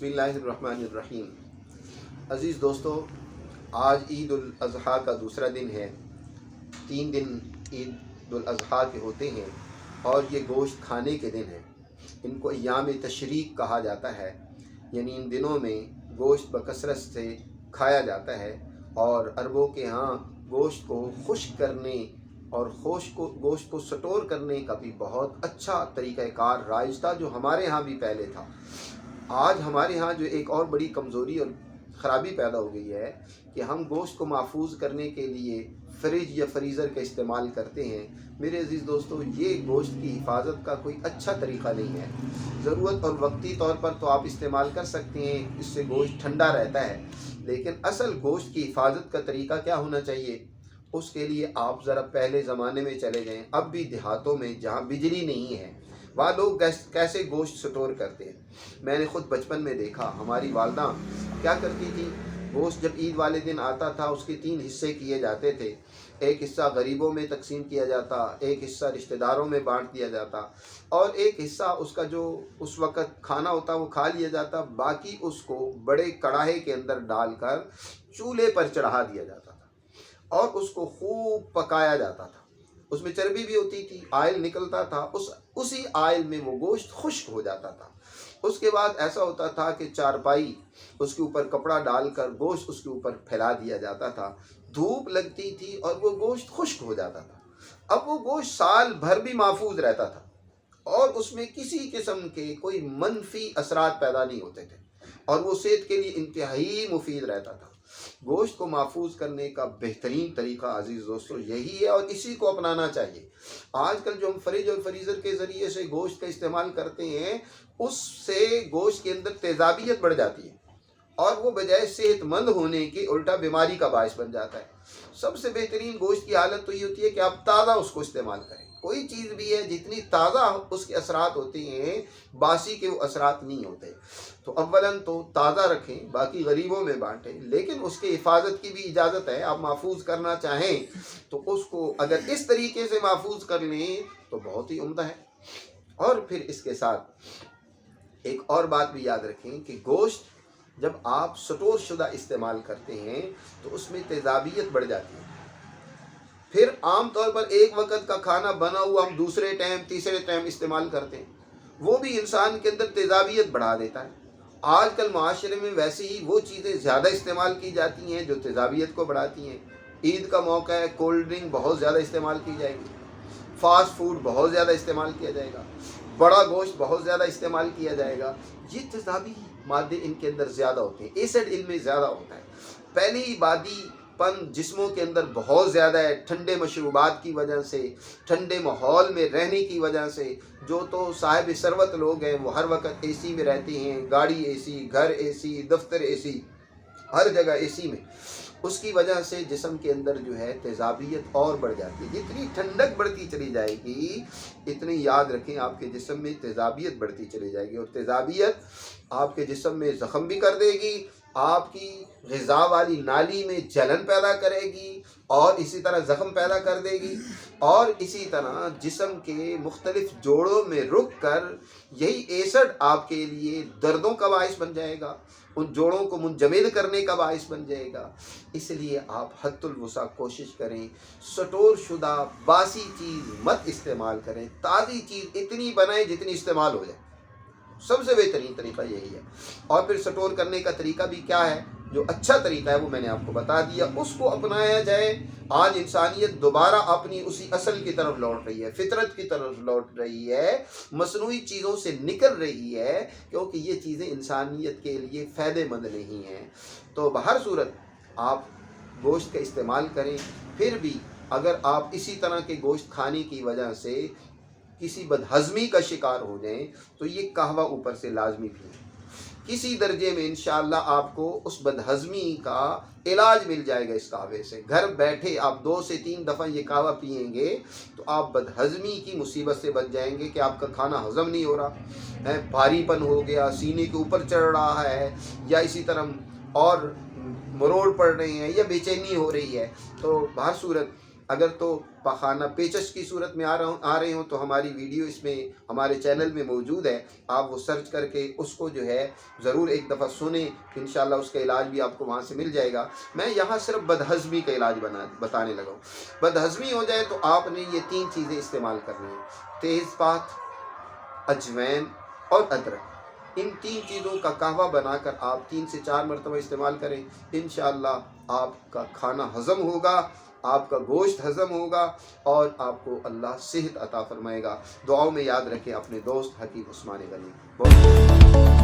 बिस्मिल्लाहिर्रहमानिर्रहीम। अज़ीज़ दोस्तों, आज ईद उल अज़हा का दूसरा दिन है। 3 दिन ईद उल अज़हा के होते हैं और ये गोश्त खाने के दिन है। इनको अय्याम तशरीक़ कहा जाता है, यानी इन दिनों में गोश्त बकसरत से खाया जाता है और अरबों के यहाँ गोश्त को खुश्क करने और गोश्त को स्टोर करने का भी बहुत अच्छा तरीक़ाकार राइज था, जो हमारे यहाँ भी पहले था। आज हमारे यहाँ जो एक और बड़ी कमज़ोरी और ख़राबी पैदा हो गई है कि हम गोश्त को महफूज करने के लिए फ्रिज या फ्रीज़र का इस्तेमाल करते हैं। मेरे अज़ीज़ दोस्तों, ये गोश्त की हिफाजत का कोई अच्छा तरीक़ा नहीं है। ज़रूरत और वक्ती तौर पर तो आप इस्तेमाल कर सकते हैं, इससे गोश्त ठंडा रहता है, लेकिन असल गोश्त की हिफाजत का तरीक़ा क्या होना चाहिए, उसके लिए आप ज़रा पहले ज़माने में चले जाएँ। अब भी देहातों में जहाँ बिजली नहीं है, वहाँ लोग कैसे गोश्त स्टोर करते हैं। मैंने ख़ुद बचपन में देखा, हमारी वालदा क्या करती थी, गोश्त जब ईद वाले दिन आता था उसके 3 हिस्से किए जाते थे। एक हिस्सा गरीबों में तकसीम किया जाता, एक हिस्सा रिश्तेदारों में बांट दिया जाता और एक हिस्सा उसका जो उस वक़्त खाना होता वो खा लिया जाता। बाकी उसको बड़े कढ़ाई के अंदर डालकर चूल्हे पर चढ़ा दिया जाता था और उसको खूब पकाया जाता था। उसमें चर्बी भी होती थी, आयल निकलता था, उसी आयल में वो गोश्त खुश्क हो जाता था। उसके बाद ऐसा होता था कि चारपाई, उसके ऊपर कपड़ा डालकर गोश्त उसके ऊपर फैला दिया जाता था। धूप लगती थी और वो गोश्त खुश्क हो जाता था। अब वो गोश्त साल भर भी महफूज रहता था और उसमें किसी किस्म के कोई मनफी असरात पैदा नहीं होते थे और वो सेहत के लिए इंतहाई मुफीद रहता था। गोश्त को महफूज करने का बेहतरीन तरीक़ा अज़ीज़ दोस्तों यही है और इसी को अपनाना चाहिए। आजकल जो हम फ्रिज और फ्रीज़र के ज़रिए से गोश्त का इस्तेमाल करते हैं, उससे गोश्त के अंदर तेज़ाबियत बढ़ जाती है और वो बजाय सेहतमंद होने के उल्टा बीमारी का बायस बन जाता है। सबसे बेहतरीन गोश्त की हालत तो ये होती है कि आप ताज़ा उसको इस्तेमाल करें। कोई चीज़ भी है, जितनी ताज़ा उसके असरात होते हैं, बासी के वो असरात नहीं होते। तो अव्वलन तो ताज़ा रखें, बाकी गरीबों में बांटें, लेकिन उसकी हिफाजत की भी इजाज़त है। आप महफूज करना चाहें तो उसको अगर इस तरीके से महफूज कर लें तो बहुत ही उम्दा है। और फिर इसके साथ एक और बात भी याद रखें कि गोश्त जब आप स्टोर शुदा इस्तेमाल करते हैं तो उसमें तेज़ाबियत बढ़ जाती है। फिर आम तौर पर एक वक्त का खाना बना हुआ हम दूसरे टाइम तीसरे टाइम इस्तेमाल करते हैं, वो भी इंसान के अंदर तेज़ाबियत बढ़ा देता है। आजकल माशरे में वैसे ही वो चीज़ें ज़्यादा इस्तेमाल की जाती हैं जो तेज़ाबियत को बढ़ाती हैं। ईद का मौका है, कोल्ड ड्रिंक बहुत ज़्यादा इस्तेमाल की जाएगी, फास्ट फूड बहुत ज़्यादा इस्तेमाल किया जाएगा, बड़ा गोश्त बहुत ज़्यादा इस्तेमाल किया जाएगा। ये तेज़ाबी मादे इनके अंदर ज़्यादा होते हैं, एसिड इनमें ज़्यादा होता है। पहले ही बादीपन जिस्मों के अंदर बहुत ज़्यादा है, ठंडे मशरूबात की वजह से, ठंडे माहौल में रहने की वजह से। जो तो साहिब सरवत लोग हैं वो हर वक्त एसी में रहते हैं, गाड़ी एसी, घर एसी, दफ्तर एसी, हर जगह एसी में। उसकी वजह से जिस्म के अंदर जो है तेज़ाबियत और बढ़ जाती है। जितनी ठंडक बढ़ती चली जाएगी, इतनी याद रखें आपके जिस्म में तेज़ाबियत बढ़ती चली जाएगी और तेज़ाबियत आपके जिस्म में ज़ख़म भी कर देगी, आपकी ग़िज़ा वाली नाली में जलन पैदा करेगी और इसी तरह ज़ख़म पैदा कर देगी और इसी तरह जिस्म के मुख्तलिफ़ जोड़ों में रुक कर यही एसिड आपके लिए दर्दों का बाइस बन जाएगा, उन जोड़ों को मुंजमद करने का बाइस बन जाएगा। इसलिए आप हद्दुल वसा कोशिश करें, स्टोर शुदा बासी चीज़ मत इस्तेमाल करें, ताज़ी चीज़ इतनी बनाएं जितनी इस्तेमाल हो जाए। सबसे बेहतरीन तरीक़ा यही है। और फिर स्टोर करने का तरीक़ा भी क्या है, जो अच्छा तरीक़ा है वो मैंने आपको बता दिया, उसको अपनाया जाए। आज इंसानियत दोबारा अपनी उसी असल की तरफ लौट रही है, फितरत की तरफ लौट रही है, मसनूई चीज़ों से निकल रही है, क्योंकि ये चीज़ें इंसानियत के लिए फ़ायदेमंद नहीं हैं। तो बहर सूरत आप गोश्त का इस्तेमाल करें। फिर भी अगर आप इसी तरह के गोश्त खाने की वजह से किसी बदहज़मी का शिकार हो जाएं तो ये कहवा ऊपर से लाजमी पिएं। किसी दर्जे में इंशाअल्लाह आपको उस बदहज़मी का इलाज मिल जाएगा इस कहवे से। घर बैठे आप 2 से 3 दफ़ा ये कहवा पिएंगे तो आप बदहज़मी की मुसीबत से बच जाएंगे कि आपका खाना हज़म नहीं हो रहा है, भारीपन हो गया, सीने के ऊपर चढ़ रहा है, या इसी तरह और मरोड़ पड़ रहे हैं या बेचैनी हो रही है। तो बहर सूरत اگر تو پخانہ پیچش کی صورت میں آ رہے ہوں تو ہماری ویڈیو اس میں ہمارے چینل میں موجود ہے، آپ وہ سرچ کر کے اس کو جو ہے ضرور ایک دفعہ سنیں، انشاءاللہ اس کا علاج بھی آپ کو وہاں سے مل جائے گا۔ میں یہاں صرف بدہضمی کا علاج بتانے لگا ہوں۔ بدہضمی ہو جائے تو آپ نے یہ 3 چیزیں استعمال کرنی ہیں: تیز پات، اجوین اور ادرک۔ ان 3 چیزوں کا قہوہ بنا کر آپ 3 سے 4 مرتبہ استعمال کریں، انشاءاللہ آپ کا کھانا ہضم ہوگا، آپ کا گوشت ہضم ہوگا اور آپ کو اللہ صحت عطا فرمائے گا۔ دعاؤں میں یاد رکھیں اپنے دوست حکیم عثمان غنی۔ بہت